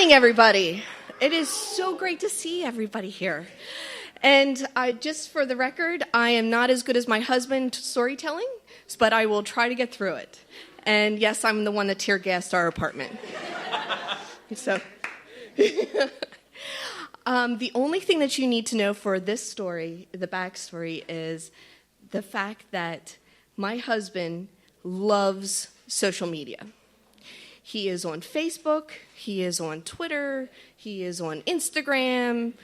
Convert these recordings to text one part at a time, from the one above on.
evening, everybody. It is so great to see everybody here. And just for the record, I am not as good as my husband storytelling, but I will try to get through it. And yes, I'm the one that tear gassed our apartment. So, the only thing that you need to know for this story, the backstory, is the fact that my husband loves social media. He is on Facebook, he is on Twitter, he is on Instagram,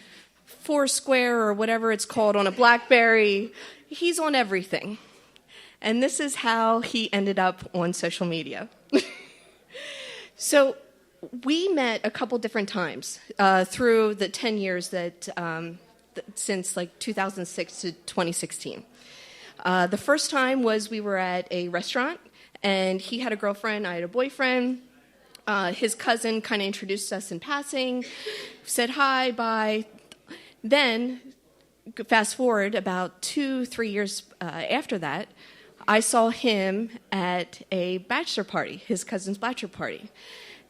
Foursquare, or whatever it's called on a BlackBerry. He's on everything. And this is how he ended up on social media. So we met a couple different times through the 10 years that since like 2006 to 2016. The first time was we were at a restaurant, and he had a girlfriend, I had a boyfriend. His cousin kind of introduced us in passing, said hi, bye. Then, fast forward about 2-3 years after that, I saw him at a bachelor party, his cousin's bachelor party.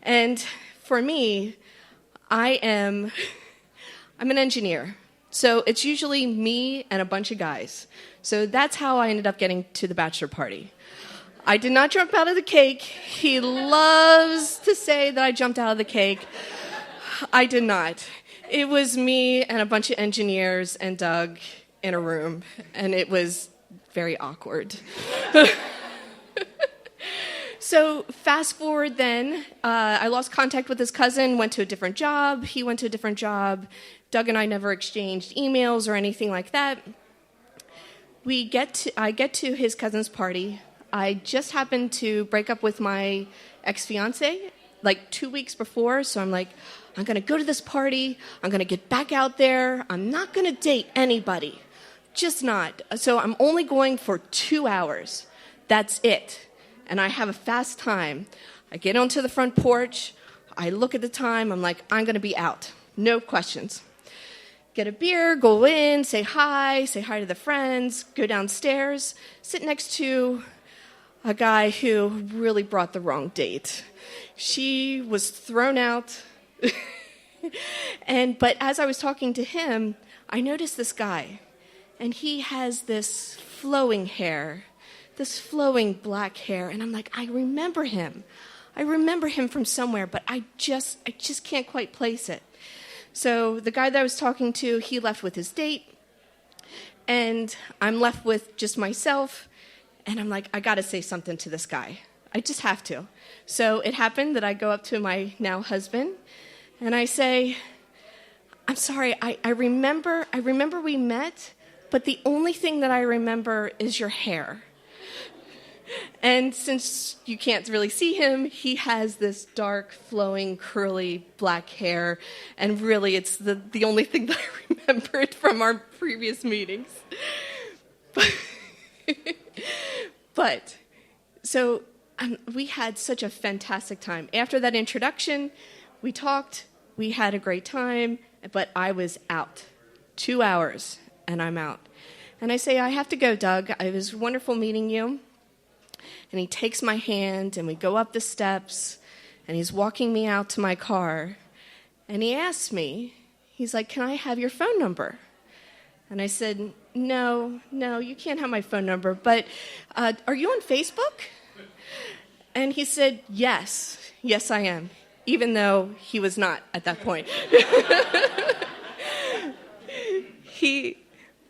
And for me, I'm an engineer. So it's usually me and a bunch of guys. So that's how I ended up getting to the bachelor party. I did not jump out of the cake. He loves to say that I jumped out of the cake. I did not. It was me and a bunch of engineers and Doug in a room, and it was very awkward. So fast forward then, I lost contact with his cousin, went to a different job. He went to a different job. Doug and I never exchanged emails or anything like that. I get to his cousin's party. I just happened to break up with my ex-fiance like 2 weeks before, so I'm like, I'm going to go to this party. I'm going to get back out there. I'm not going to date anybody. Just not. So I'm only going for 2 hours. That's it. And I have a fast time. I get onto the front porch. I look at the time. I'm like, I'm going to be out. No questions. Get a beer, go in, say hi to the friends, go downstairs, sit next to a guy who really brought the wrong date. She was thrown out. But as I was talking to him, I noticed this guy, and he has this flowing hair, this flowing black hair, and I'm like, I remember him. I remember him from somewhere, but I just can't quite place it. So the guy that I was talking to, he left with his date, and I'm left with just myself. And I'm like, I got to say something to this guy. I just have to. So it happened that I go up to my now husband, and I say, I'm sorry, I remember we met, but the only thing that I remember is your hair. And since you can't really see him, he has this dark, flowing, curly black hair, and really it's the only thing that I remembered from our previous meetings. But, so we had such a fantastic time. After that introduction, we talked, we had a great time, but I was out. 2 hours, and I'm out. And I say, I have to go, Doug. It was wonderful meeting you. And he takes my hand, and we go up the steps, and he's walking me out to my car. And he asks me, he's like, can I have your phone number? And I said, no, you can't have my phone number, but are you on Facebook? And he said, yes, I am, even though he was not at that point.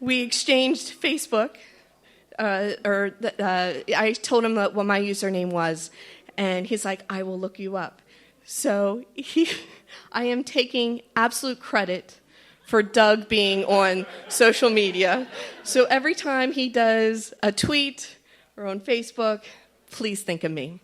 We exchanged Facebook, I told him what my username was, and he's like, I will look you up. So I am taking absolute credit for Doug being on social media. So every time he does a tweet or on Facebook, please think of me.